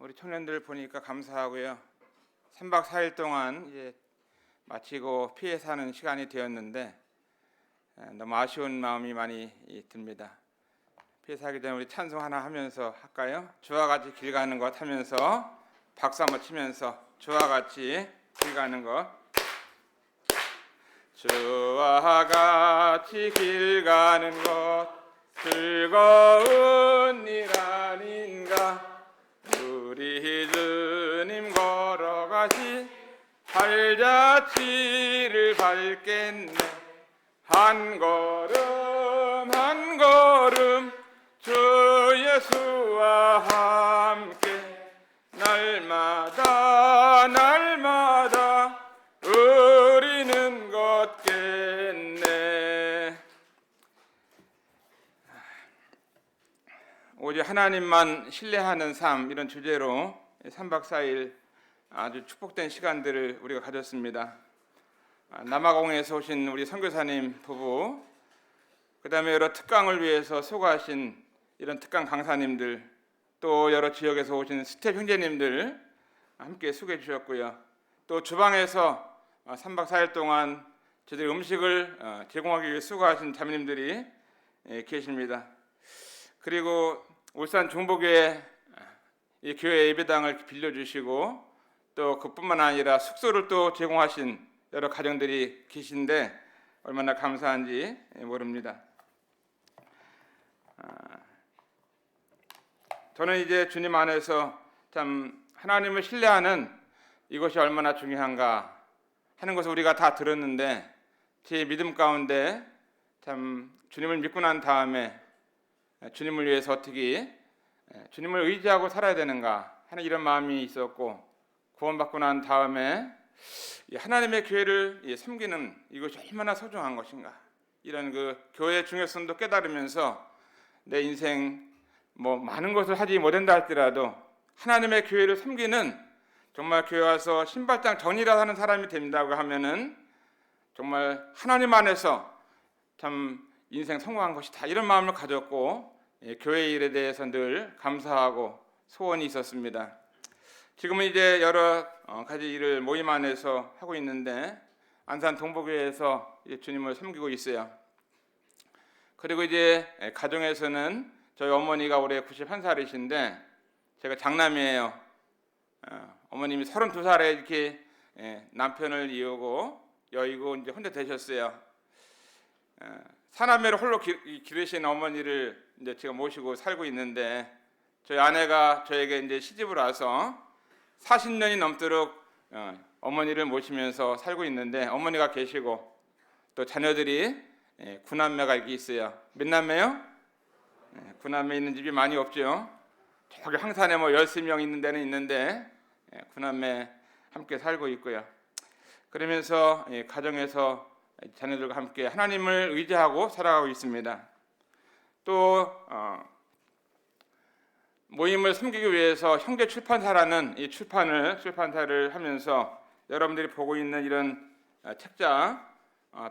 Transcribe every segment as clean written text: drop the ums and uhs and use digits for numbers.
우리 청년들 보니까 감사하고요. 3박 4일 동안 이제 마치고 피해 사는 시간이 되었는데 너무 아쉬운 마음이 많이 듭니다. 피해 사기 전에 우리 찬송 하나 하면서 할까요? 주와 같이 길 가는 것 하면서 박수 한번 치면서 주와 같이 길 가는 것. 주와 같이 길 가는 것 즐거운 일 아닌가. 우리 주님 걸어가시 발자취를 밟겠네. 한 걸음 한 걸음 주 예수와 함께 날마다 날마다 우리는 걷겠네. 오직 하나님만 신뢰하는 삶, 이런 주제로 3박 4일 아주 축복된 시간들을 우리가 가졌습니다. 남아공에서 오신 우리 선교사님 부부, 그 다음에 여러 특강을 위해서 수고하신 이런 특강 강사님들, 또 여러 지역에서 오신 스텝 형제님들 함께 수고해 주셨고요. 또 주방에서 3박 4일 동안 저희들 음식을 제공하기 위해 수고하신 자매님들이 계십니다. 그리고 울산 중보교회 이 교회 예배당을 빌려주시고 또 그뿐만 아니라 숙소를 또 제공하신 여러 가정들이 계신데 얼마나 감사한지 모릅니다. 저는 이제 주님 안에서 참 하나님을 신뢰하는 이것이 얼마나 중요한가 하는 것을 우리가 다 들었는데, 제 믿음 가운데 참 주님을 믿고 난 다음에 주님을 위해서 어떻게 주님을 의지하고 살아야 되는가 하는 이런 마음이 있었고, 구원받고 난 다음에 하나님의 교회를 섬기는 이것이 얼마나 소중한 것인가, 이런 그 교회의 중요성도 깨달으면서 내 인생 많은 것을 하지 못한다 할지라도 하나님의 교회를 섬기는, 정말 교회 와서 신발장 정리라 하는 사람이 된다고 하면은 정말 하나님 안에서 참 인생 성공한 것이다, 이런 마음을 가졌고 교회 일에 대해서 늘 감사하고 소원이 있었습니다. 지금은 이제 여러 가지 일을 모임 안에서 하고 있는데 안산 동복교회에서 주님을 섬기고 있어요. 그리고 이제 가정에서는 저희 어머니가 올해 91살이신데 제가 장남이에요. 어머님이 32살에 이렇게 남편을 이루고 여의고 이제 혼자 되셨어요. 사남매를 홀로 기르신 어머니를 이제 제가 모시고 살고 있는데, 저희 아내가 저에게 이제 시집을 와서 40년이 넘도록 어머니를 모시면서 살고 있는데, 어머니가 계시고 또 자녀들이 9남매가 이렇게 있어요. 몇 남매요? 9남매 있는 집이 많이 없죠. 저기 황산에 13명 있는 데는 있는데 9남매 함께 살고 있고요. 그러면서 가정에서 자녀들과 함께 하나님을 의지하고 살아가고 있습니다. 또 모임을 섬기기 위해서 형제 출판사라는 이 출판사를 하면서 여러분들이 보고 있는 이런 책자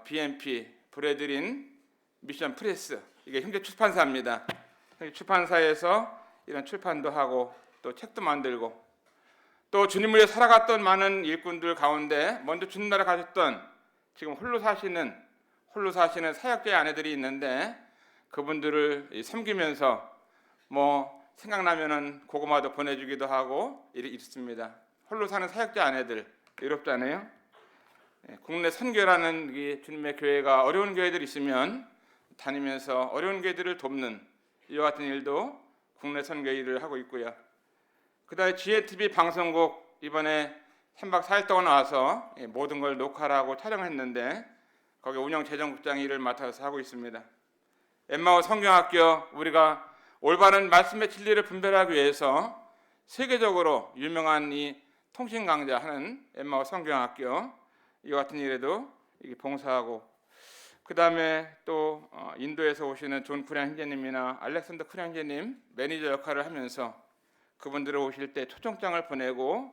BMP 브레드린 미션 프레스, 이게 형제 출판사입니다. 형제 출판사에서 이런 출판도 하고 또 책도 만들고, 또 주님을 위해 살아갔던 많은 일꾼들 가운데 먼저 주님 나라 가셨던 지금 홀로 사시는 사역자의 아내들이 있는데, 그분들을 섬기면서 생각나면은 고구마도 보내주기도 하고 이렇습니다. 홀로 사는 사역자 아내들 외롭지 않아요? 국내 선교라는 주님의 교회가 어려운 교회들 있으면 다니면서 어려운 교회들을 돕는 이와 같은 일도 국내 선교 일을 하고 있고요. 그다음에 GATV 방송국 이번에 3박 4일 동안 와서 모든 걸 녹화를 하고 촬영했는데 거기 운영 재정국장 일을 맡아서 하고 있습니다. 엠마오 성경학교, 우리가 올바른 말씀의 진리를 분별하기 위해서 세계적으로 유명한 이 통신 강좌하는 엠마오 성경학교, 이와 같은 일에도 봉사하고, 그 다음에 또 인도에서 오시는 존 쿠량 형제님이나 알렉산더 쿠량 형제님 매니저 역할을 하면서 그분들 오실 때 초청장을 보내고,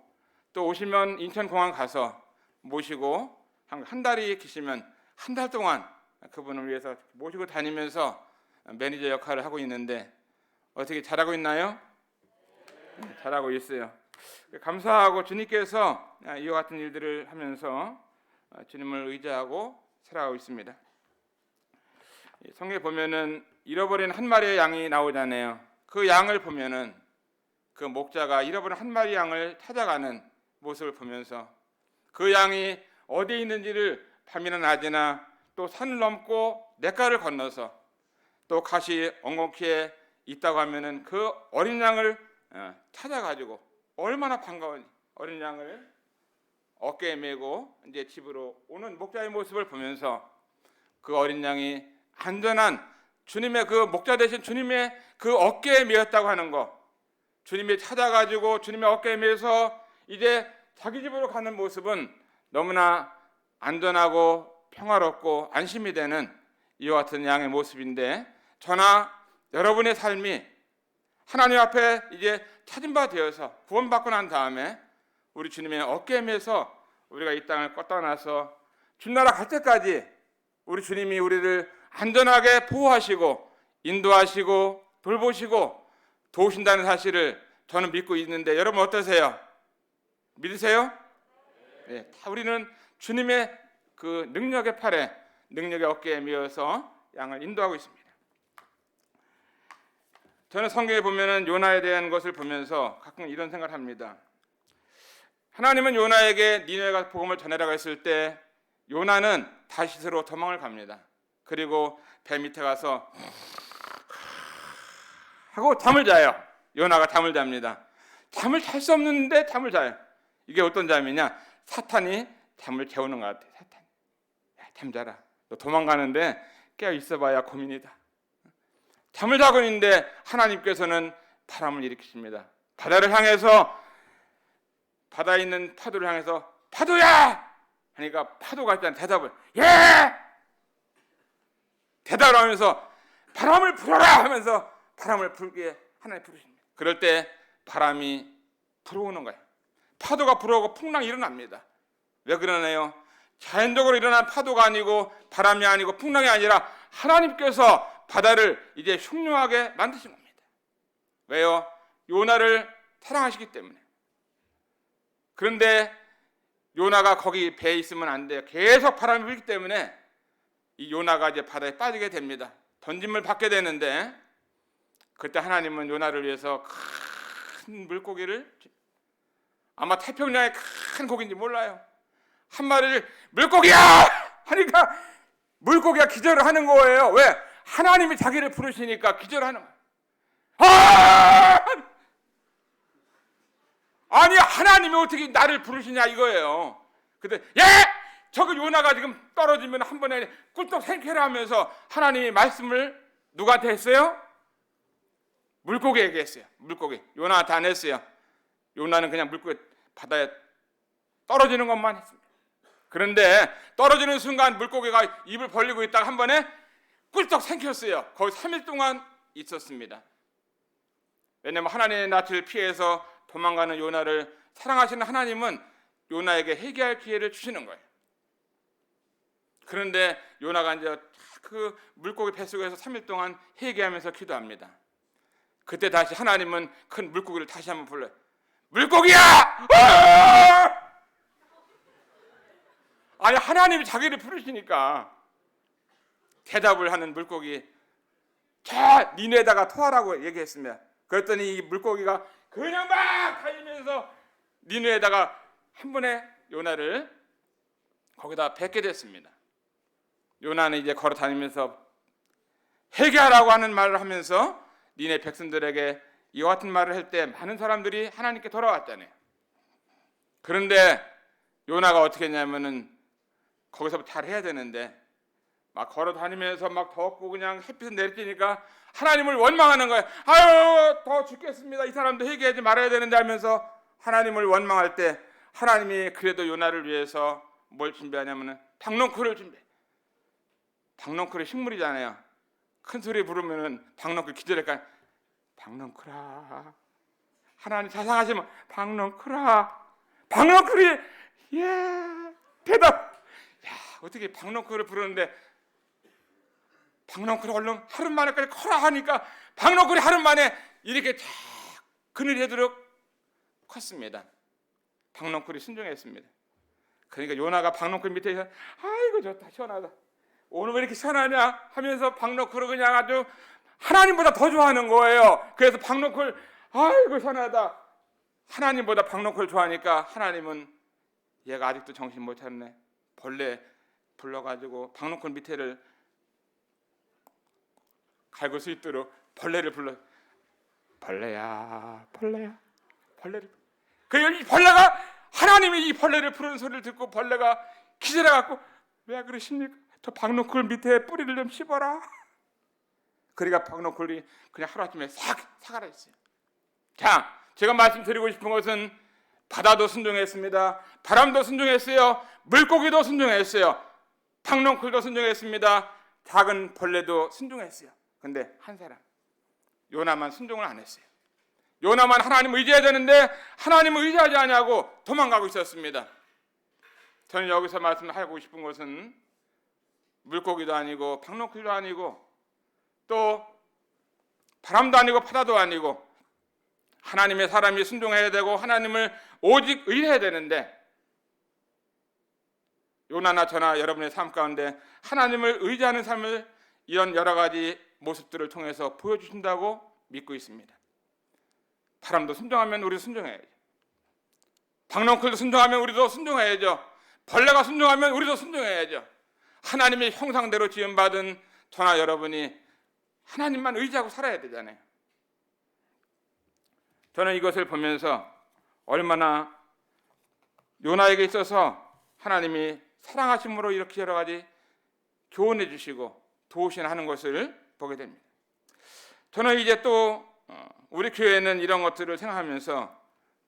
또 오시면 인천공항 가서 모시고 한 달이 계시면 한 달 동안 그분을 위해서 모시고 다니면서 매니저 역할을 하고 있는데 어떻게 잘하고 있나요? 잘하고 있어요. 감사하고 주님께서 이와 같은 일들을 하면서 주님을 의지하고 살아가고 있습니다. 성경에 보면은 잃어버린 한 마리의 양이 나오잖아요. 그 양을 보면은 그 목자가 잃어버린 한 마리 양을 찾아가는 모습을 보면서 그 양이 어디에 있는지를 밤이나 낮이나 또 산을 넘고 냇가를 건너서 또 가시 엉겅퀴에 있다고 하면은 그 어린 양을 찾아가지고 얼마나 반가운 어린 양을 어깨에 메고 이제 집으로 오는 목자의 모습을 보면서 그 어린 양이 안전한 주님의 그 목자 되신 주님의 그 어깨에 메었다고 하는 거, 주님이 찾아가지고 주님의 어깨에 메서 이제 자기 집으로 가는 모습은 너무나 안전하고 평화롭고 안심이 되는 이와 같은 양의 모습인데, 저나 여러분의 삶이 하나님 앞에 이제 찾은 바 되어서 구원받고 난 다음에 우리 주님의 어깨에 메서 우리가 이 땅을 떠나서 주나라 갈 때까지 우리 주님이 우리를 안전하게 보호하시고 인도하시고 돌보시고 도우신다는 사실을 저는 믿고 있는데, 여러분 어떠세요? 믿으세요? 네, 다 우리는 주님의 그 능력의 팔에, 능력의 어깨에 메어서 양을 인도하고 있습니다. 저는 성경에 보면은 요나에 대한 것을 보면서 가끔 이런 생각을 합니다. 하나님은 요나에게 니느웨가 복음을 전해라고 했을 때 요나는 다시스로 도망을 갑니다. 그리고 배 밑에 가서 하고 잠을 자요. 요나가 잠을 잡니다. 잠을 잘 수 없는데 잠을 자요. 이게 어떤 잠이냐? 사탄이 잠을 재우는 것 같아요. 사탄, 야, 잠 자라. 너 도망가는데 깨어 있어봐야 고민이다. 잠을 자고 있는데 하나님께서는 바람을 일으키십니다. 바다를 향해서, 바다에 있는 파도를 향해서 파도야! 하니까 파도가 일단 대답을 예! 대답을 하면서 바람을 불어라! 하면서 바람을 불게 하나님 부르십니다. 그럴 때 바람이 불어오는 거예요. 파도가 불어오고 풍랑이 일어납니다. 왜 그러나요? 자연적으로 일어난 파도가 아니고 바람이 아니고 풍랑이 아니라 하나님께서 바다를 이제 흉흉하게 만드신 겁니다. 왜요? 요나를 사랑하시기 때문에. 그런데 요나가 거기 배에 있으면 안 돼요. 계속 바람이 불기 때문에 이 요나가 이제 바다에 빠지게 됩니다. 던짐을 받게 되는데, 그때 하나님은 요나를 위해서 큰 물고기를, 아마 태평양의 큰 고기인지 몰라요, 한 마리를 물고기야! 하니까 물고기가 기절을 하는 거예요. 왜? 하나님이 자기를 부르시니까 기절하는 거예요. 아! 아니 하나님이 어떻게 나를 부르시냐 이거예요. 근데 예! 저거 요나가 지금 떨어지면 한 번에 꿀떡 생캐라 하면서 하나님이 말씀을 누구한테 했어요? 물고기에게 했어요. 물고기. 요나한테 안 했어요. 요나는 그냥 물고기 바다에 떨어지는 것만 했습니다. 그런데 떨어지는 순간 물고기가 입을 벌리고 있다가 한 번에 꿀떡 생겼어요. 거기 3일 동안 있었습니다. 왜냐하면 하나님의 낯을 피해서 도망가는 요나를 사랑하시는 하나님은 요나에게 회개할 기회를 주시는 거예요. 그런데 요나가 이제 그 물고기 뱃속에서 3일 동안 회개하면서 기도합니다. 그때 다시 하나님은 큰 물고기를 다시 한번 불러요. 물고기야! 아니 하나님이 자기를 부르시니까 대답을 하는 물고기, 자 니네다가 토하라고 얘기했습니다. 그랬더니 이 물고기가 그냥 막 달리면서 니느웨에다가 한 번에 요나를 거기다 뱉게 됐습니다. 요나는 이제 걸어 다니면서 회개하라고 하는 말을 하면서 니네 백성들에게 이와 같은 말을 할 때 많은 사람들이 하나님께 돌아왔잖아요. 그런데 요나가 어떻게 했냐면은 거기서부터 잘 해야 되는데 막 걸어 다니면서 막 덥고 그냥 햇빛은 내리쬐니까 하나님을 원망하는 거예요. 아유 더 죽겠습니다. 이 사람도 회개하지 말아야 되는데 하면서 하나님을 원망할 때 하나님이 그래도 요나를 위해서 뭘 준비하냐면은 박넝쿨을 준비해. 박넝쿨이 식물이잖아요. 큰 소리 부르면은 박넝쿨 기절할까? 박넝쿨아, 하나님 자상하시면 박넝쿨아, 박넝쿨이 예 대답. 야 어떻게 박넝쿨을 부르는데 박넝쿨이 얼른 하루 만에까지 커라 하니까 박넝쿨이 하루 만에 이렇게 쫙 그늘이 되도록 컸습니다. 박넝쿨이 순종했습니다. 그러니까 요나가 박넝쿨 밑에서 아이고 좋다 시원하다 오늘 왜 이렇게 시원하냐 하면서 박넝쿨을 그냥 아주 하나님보다 더 좋아하는 거예요. 그래서 박넝쿨 아이고 시원하다 하나님보다 박넝쿨 좋아하니까 하나님은 얘가 아직도 정신 못 차렸네. 벌레 불러가지고 박넝쿨 밑에를 갈굴 수 있도록 벌레를 불러. 벌레야 벌레를. 이 벌레가 하나님이 이 벌레를 부르는 소리를 듣고 벌레가 기절해갖고 왜 그러십니까? 저 박넝쿨 밑에 뿌리를 좀 씹어라. 그러니까 박넝쿨이 그냥 하루아침에 싹 사라졌어요. 자, 제가 말씀드리고 싶은 것은 바다도 순종했습니다. 바람도 순종했어요. 물고기도 순종했어요. 박넝쿨도 순종했습니다. 작은 벌레도 순종했어요. 근데 한 사람 요나만 순종을 안 했어요. 요나만 하나님을 의지해야 되는데 하나님을 의지하지 않냐고 도망가고 있었습니다. 저는 여기서 말씀하고 싶은 것은 물고기도 아니고 박넝쿨도 아니고 또 바람도 아니고 바다도 아니고 하나님의 사람이 순종해야 되고 하나님을 오직 의지해야 되는데 요나나 저나 여러분의 삶 가운데 하나님을 의지하는 삶을 이런 여러 가지 모습들을 통해서 보여주신다고 믿고 있습니다. 바람도 순종하면 우리도 순종해야죠. 박넝쿨도 순종하면 우리도 순종해야죠. 벌레가 순종하면 우리도 순종해야죠. 하나님의 형상대로 지음받은 저나 여러분이 하나님만 의지하고 살아야 되잖아요. 저는 이것을 보면서 얼마나 요나에게 있어서 하나님이 사랑하심으로 이렇게 여러 가지 교훈해 주시고 도우시나 하는 것을 보게 됩니다. 저는 이제 또 우리 교회는 이런 것들을 생각하면서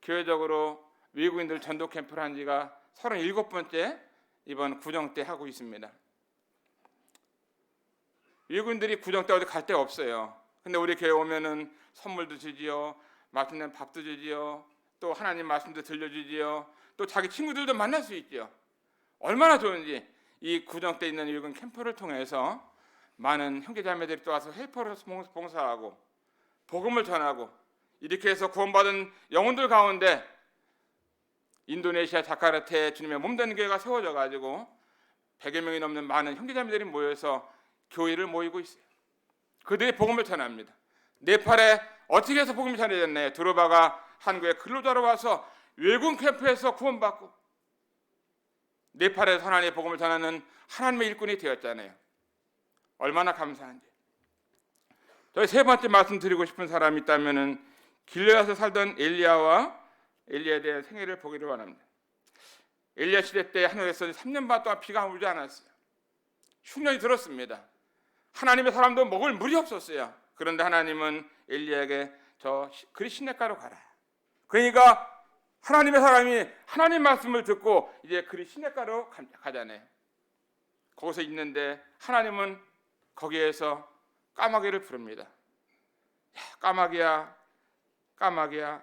교회적으로 외국인들 전도 캠프를 한 지가 37번째 이번 구정 때 하고 있습니다. 외국인들이 구정 때 어디 갈 데가 없어요. 근데 우리 교회 오면은 선물도 주지요, 맛있는 밥도 주지요, 또 하나님 말씀도 들려주지요, 또 자기 친구들도 만날 수 있죠. 얼마나 좋은지 이 구정 때 있는 외국인 캠프를 통해서 많은 형제자매들이 또 와서 헬퍼로서 봉사하고 복음을 전하고 이렇게 해서 구원받은 영혼들 가운데 인도네시아 자카르타에 주님의 몸되는 교회가 세워져 가지고 100여 명이 넘는 많은 형제자매들이 모여서 교회를 모이고 있어요. 그들이 복음을 전합니다. 네팔에 어떻게 해서 복음이 전해졌나요? 드로바가 한국에 근로자로 와서 외국 캠프에서 구원받고 네팔에서 하나님의 복음을 전하는 하나님의 일꾼이 되었잖아요. 얼마나 감사한지. 저희 세 번째 말씀드리고 싶은 사람이 있다면은 길르앗에 살던 엘리야에 대한 생애를 보기를 원합니다. 엘리야 시대 때 하늘에서 3년 반 동안 비가 오지 않았어요. 흉년이 들었습니다. 하나님의 사람도 먹을 물이 없었어요. 그런데 하나님은 엘리야에게 저 그리 시냇가로 가라. 그러니까 하나님의 사람이 하나님 말씀을 듣고 이제 그리 시냇가로 가잖아요. 거기서 있는데 하나님은 거기에서 까마귀를 부릅니다. 까마귀야, 까마귀야.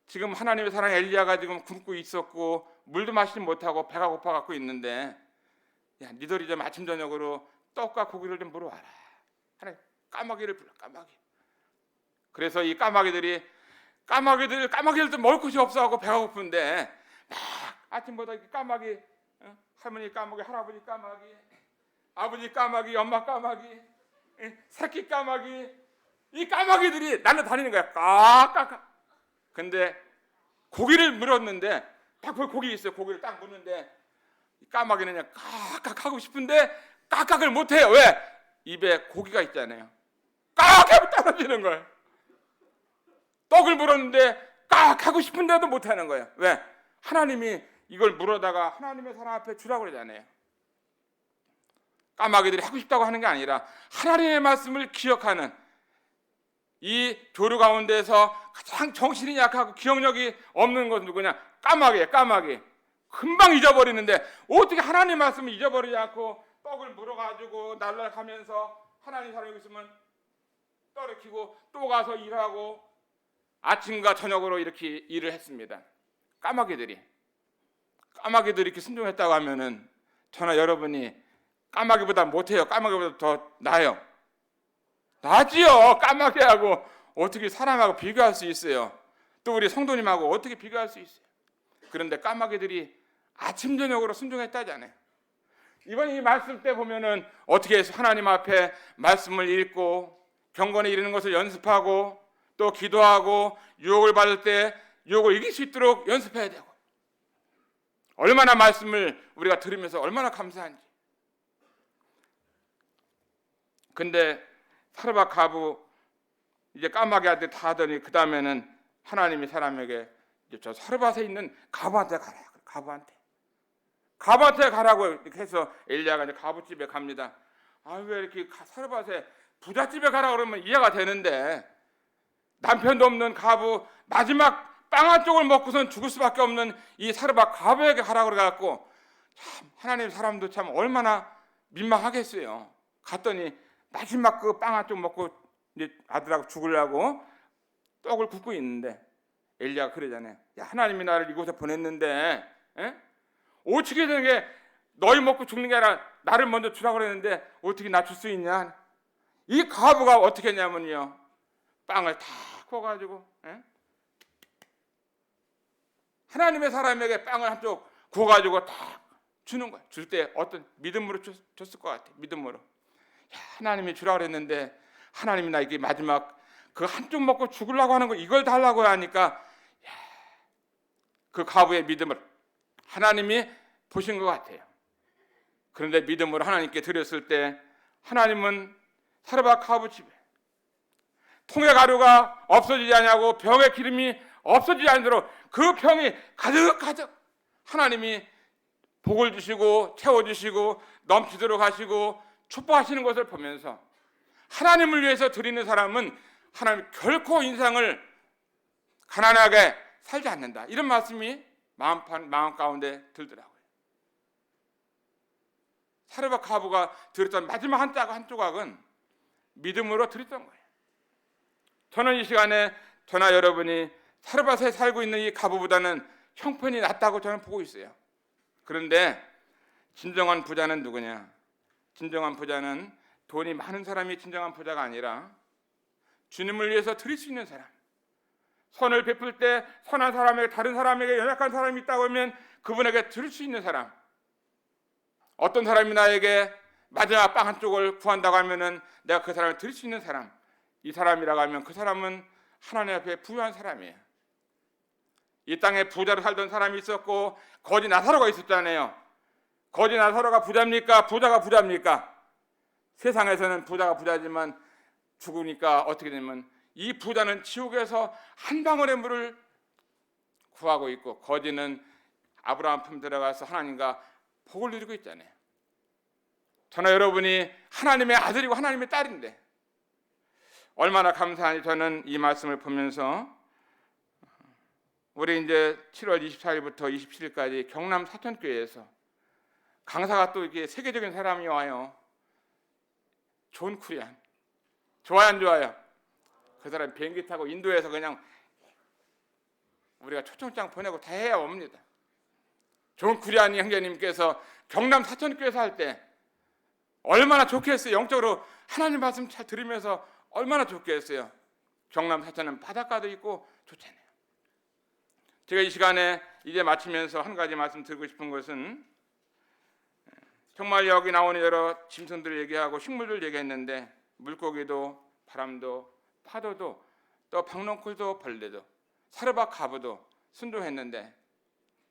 지금 하나님의 사랑 엘리야가 지금 굶고 있었고 물도 마시지 못하고 배가 고파 갖고 있는데, 야, 니들이 좀 아침 저녁으로 떡과 고기를 좀 물어와라. 하나님 까마귀를 불러, 까마귀. 그래서 이 까마귀들도 먹을 것이 없어하고 배가 고픈데 막 아침보다 까마귀, 할머니 까마귀, 할아버지 까마귀, 아버지 까마귀, 엄마 까마귀, 새끼 까마귀, 이 까마귀들이 날라다니는 거야. 까까까. 근데 고기를 물었는데 딱 고기 있어요. 고기를 딱 물는데 까마귀는 그냥 까깍 하고 싶은데 까깍을 못해요. 왜? 입에 고기가 있잖아요. 까깍 떨어지는 거예요. 떡을 물었는데 깍 하고 싶은데도 못하는 거예요. 왜? 하나님이 이걸 물어다가 하나님의 사랑 앞에 주라고 그러잖아요. 까마귀들이 하고 싶다고 하는 게 아니라 하나님의 말씀을 기억하는 이 교류 가운데서 가장 정신이 약하고 기억력이 없는 것은 누구냐? 까마귀예요. 까마귀. 금방 잊어버리는데 어떻게 하나님 말씀을 잊어버리지 않고 떡을 물어가지고 날아가면서 하나님 사람이 있으면 떨어뜨리고 또 가서 일하고 아침과 저녁으로 이렇게 일을 했습니다. 까마귀들이 이렇게 순종했다고 하면은 저나 여러분이 까마귀보다 못해요. 까마귀보다 더 나아요. 나지요. 까마귀하고 어떻게 사람하고 비교할 수 있어요? 또 우리 성도님하고 어떻게 비교할 수 있어요? 그런데 까마귀들이 아침 저녁으로 순종했다잖아요. 이번 이 말씀 때 보면은 어떻게 해서 하나님 앞에 말씀을 읽고 경건에 이르는 것을 연습하고 또 기도하고 유혹을 받을 때 유혹을 이길 수 있도록 연습해야 되고, 얼마나 말씀을 우리가 들으면서 얼마나 감사한지. 근데 사르밧 가부 이제 까마귀한테 다 하더니 그 다음에는 하나님이 사람에게 이제 저 사르밧에 있는 가부한테 가라. 가부한테 가라고 이렇게 해서 엘리야가 이제 가부집에 갑니다. 아, 왜 이렇게 사르밧에 부잣집에 가라 그러면 이해가 되는데, 남편도 없는 가부 마지막 빵 한 쪽을 먹고선 죽을 수밖에 없는 이 사르밧 가부에게 가라고 그래갖고, 참 하나님 사람도 참 얼마나 민망하겠어요. 갔더니 마지막 그 빵 한 쪽 먹고 이제 아들하고 죽으려고 떡을 굽고 있는데 엘리야가 그러잖아요. 야, 하나님이 나를 이곳에 보냈는데 어떻게 되는 게 너희 먹고 죽는 게 아니라 나를 먼저 주라고 그랬는데 어떻게 나 줄 수 있냐? 이 가부가 어떻게 했냐면요, 빵을 다 구워가지고 하나님의 사람에게 빵을 한쪽 구워가지고 다 주는 거야. 줄 때 어떤 믿음으로 줬을 것 같아. 믿음으로. 야, 하나님이 주라고 그랬는데 하나님이 나 이게 마지막 그 한쪽 먹고 죽으려고 하는 거 이걸 달라고 하니까, 야, 그 가부의 믿음을 하나님이 보신 것 같아요. 그런데 믿음으로 하나님께 드렸을 때 하나님은 사르밧 가부 집에 통의 가루가 없어지지 않냐고 병의 기름이 없어지지 않도록 그 병이 가득 하나님이 복을 주시고 채워주시고 넘치도록 하시고 축복하시는 것을 보면서, 하나님을 위해서 드리는 사람은 하나님 결코 인생을 가난하게 살지 않는다, 이런 말씀이 마음 가운데 들더라고요. 사르밧 가부가 드렸던 마지막 한 조각은 믿음으로 드렸던 거예요. 저는 이 시간에 저나 여러분이 사르밧에 살고 있는 이 가부보다는 형편이 낫다고 저는 보고 있어요. 그런데 진정한 부자는 누구냐? 진정한 부자는 돈이 많은 사람이 진정한 부자가 아니라 주님을 위해서 드릴 수 있는 사람, 선을 베풀 때 선한 사람에게, 다른 사람에게 연약한 사람이 있다고 하면 그분에게 드릴 수 있는 사람. 어떤 사람이 나에게 마지막 빵 한 쪽을 구한다고 하면은 내가 그 사람을 드릴 수 있는 사람, 이 사람이라고 하면 그 사람은 하나님 앞에 부유한 사람이에요. 이 땅에 부자로 살던 사람이 있었고 거지 나사로가 있었잖아요. 거지 나사로가 부자입니까? 부자가 부자입니까? 세상에서는 부자가 부자지만 죽으니까 어떻게 되면 이 부자는 지옥에서 한 방울의 물을 구하고 있고, 거지는 아브라함 품 들어가서 하나님과 복을 누리고 있잖아요. 저나 여러분이 하나님의 아들이고 하나님의 딸인데 얼마나 감사하니 저는 이 말씀을 보면서, 우리 이제 7월 24일부터 27일까지 경남 사천교회에서 강사가 또 이렇게 세계적인 사람이 와요. 존 쿠리안. 좋아요, 안 좋아요? 그 사람 비행기 타고 인도에서 그냥 우리가 초청장 보내고 다 해야 옵니다. 존 쿠리안 형제님께서 경남 사천교회에서 할 때 얼마나 좋겠어요. 영적으로 하나님 말씀 잘 들으면서 얼마나 좋겠어요. 경남 사천은 바닷가도 있고 좋잖아요. 제가 이 시간에 이제 마치면서 한 가지 말씀 드리고 싶은 것은, 정말 여기 나오는 여러 짐승들 얘기하고 식물들 얘기했는데 물고기도 바람도 파도도 또 박농쿨도 벌레도 사르밧 가부도 순종했는데,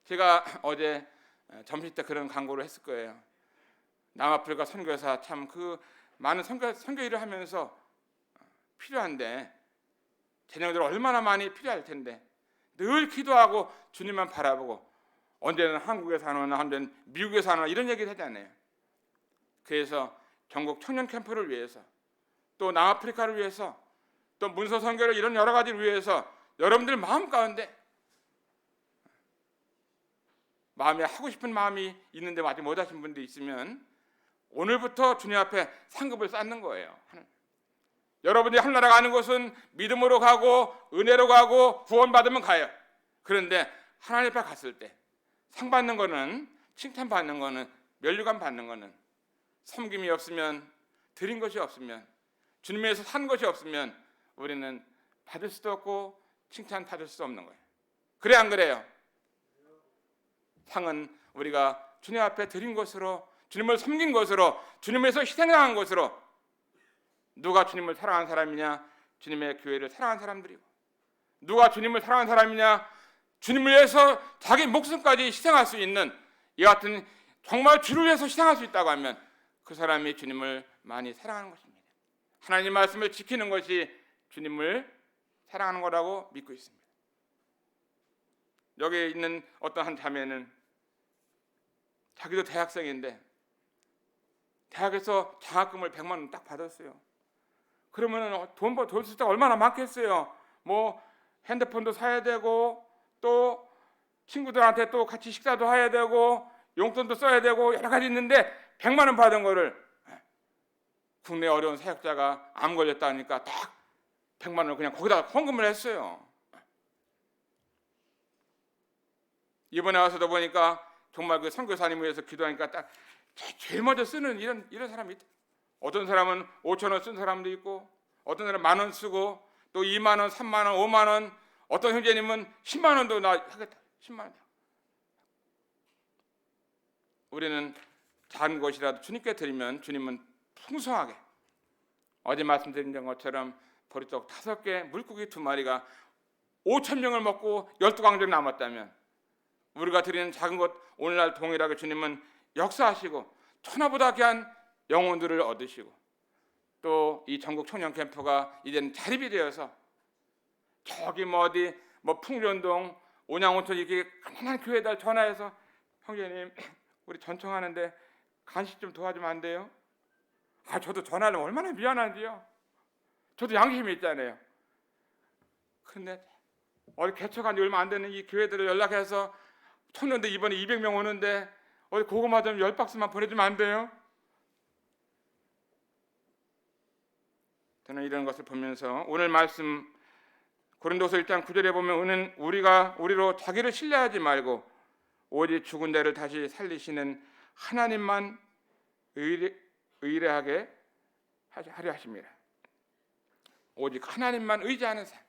제가 어제 점심 때 그런 광고를 했을 거예요. 남아프리카 선교사 참 그 많은 선교 일을 하면서 필요한데 자녀들 얼마나 많이 필요할 텐데 늘 기도하고 주님만 바라보고 언제는 한국에 사느나 언제는 미국에 사느나 이런 얘기를 하잖아요. 그래서 전국 청년 캠프를 위해서 또 남아프리카를 위해서 또 문서 선교를 이런 여러 가지를 위해서 여러분들 마음 가운데 마음에 하고 싶은 마음이 있는데 아직 못하신 분들이 있으면 오늘부터 주님 앞에 상급을 쌓는 거예요. 여러분이 하늘나라 가는 곳은 믿음으로 가고 은혜로 가고 구원받으면 가요. 그런데 하나님 앞에 갔을 때 상 받는 거는, 칭찬받는 거는, 면류관 받는 거는 섬김이 없으면, 드린 것이 없으면, 주님에서 산 것이 없으면 우리는 받을 수도 없고 칭찬받을 수 없는 거예요. 그래 안 그래요? 상은 우리가 주님 앞에 드린 것으로, 주님을 섬긴 것으로, 주님에서 희생당한 것으로. 누가 주님을 사랑한 사람이냐? 주님의 교회를 사랑한 사람들이고. 누가 주님을 사랑한 사람이냐? 주님을 위해서 자기 목숨까지 희생할 수 있는, 이 같은 정말 주를 위해서 희생할 수 있다고 하면 그 사람이 주님을 많이 사랑하는 것입니다. 하나님 말씀을 지키는 것이 주님을 사랑하는 거라고 믿고 있습니다. 여기 있는 어떤 한 자매는 자기도 대학생인데 대학에서 장학금을 100만 원 딱 받았어요. 그러면은 돈 쓸 때가 얼마나 많겠어요. 뭐 핸드폰도 사야 되고, 또 친구들한테 또 같이 식사도 해야 되고, 용돈도 써야 되고, 여러 가지 있는데 100만 원 받은 거를 국내 어려운 사역자가 암 걸렸다 하니까 딱 100만 원을 그냥 거기다 헌금을 했어요. 이번에 와서도 보니까 정말 그 선교사님을 위해서 기도하니까 딱 제일 먼저 쓰는 이런 사람이 있다. 어떤 사람은 5천 원 쓴 사람도 있고, 어떤 사람은 10,000원 쓰고, 또 2만 원, 3만 원, 5만 원, 어떤 형제님은 10만 원도 나 하겠다. 10만 원. 우리는 작은 것이라도 주님께 드리면 주님은 풍성하게, 어제 말씀드린 것처럼 보리떡 5개, 물고기 2마리가 5,000명을 먹고 12광정이 남았다면, 우리가 드리는 작은 것 오늘날 동일하게 주님은 역사하시고 천하보다 귀한 영혼들을 얻으시고, 또 이 전국 청년 캠프가 이제는 자립이 되어서 저기 어디 풍년동, 온양온천 이렇게 가난한 교회들 전화해서 형제님 우리 전청하는데 간식 좀 도와주면 안 돼요? 저도 전화하면 얼마나 미안한지요. 저도 양심이 있잖아요. 그런데 어디 개척한 지 얼마 안 되는 이 교회들을 연락해서 청년들 이번에 200명 오는데 어디 고구마 좀 10박스만 보내주면 안 돼요? 저는 이런 것을 보면서 오늘 말씀 고린도서 1장 9절에 보면 은은 우리로 자기를 신뢰하지 말고 오직 죽은 자를 다시 살리시는 하나님만 의뢰하게 하려 하십니다. 오직 하나님만 의지하는 삶.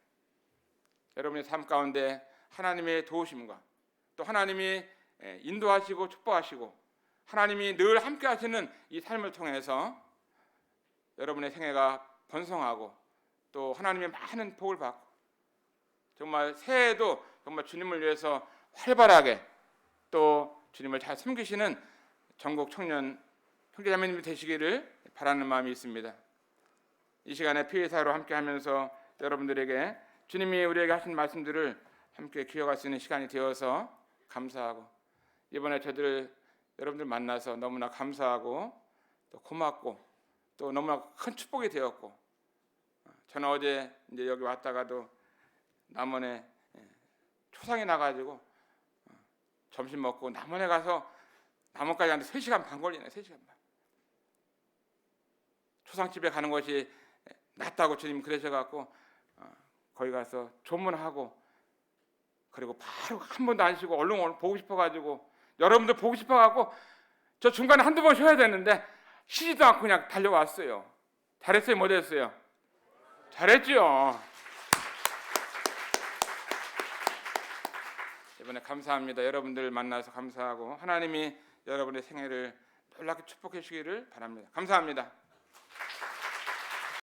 여러분의 삶 가운데 하나님의 도우심과 또 하나님이 인도하시고 축복하시고 하나님이 늘 함께 하시는 이 삶을 통해서 여러분의 생애가 번성하고 또 하나님의 많은 복을 받고 정말 새해에도 정말 주님을 위해서 활발하게 또 주님을 잘 섬기시는 전국 청년 형제자매님이 되시기를 바라는 마음이 있습니다. 이 시간에 피의사로 함께 하면서 여러분들에게 주님이 우리에게 하신 말씀들을 함께 기억할 수 있는 시간이 되어서 감사하고, 이번에 저들 여러분들 만나서 너무나 감사하고 또 고맙고 또 너무나 큰 축복이 되었고, 저는 어제 이제 여기 왔다가도 남원에 초상에 나가지고 점심 먹고 남원에 가서 남원까지 가는데 3시간 반 걸리네. 3시간 반. 초상집에 가는 것이 낫다고 주님 그러셔갖고 거기 가서 조문하고, 그리고 바로 한 번도 안 쉬고 얼른 보고 싶어가지고, 여러분들 보고 싶어갖고 저 중간에 한두 번 쉬어야 되는데 쉬지도 않고 그냥 달려왔어요. 잘했어요? 못했어요? 잘했죠. 이번에 감사합니다. 여러분들 만나서 감사하고 하나님이 여러분의 생애를 놀랍게 축복해 주시기를 바랍니다. 감사합니다.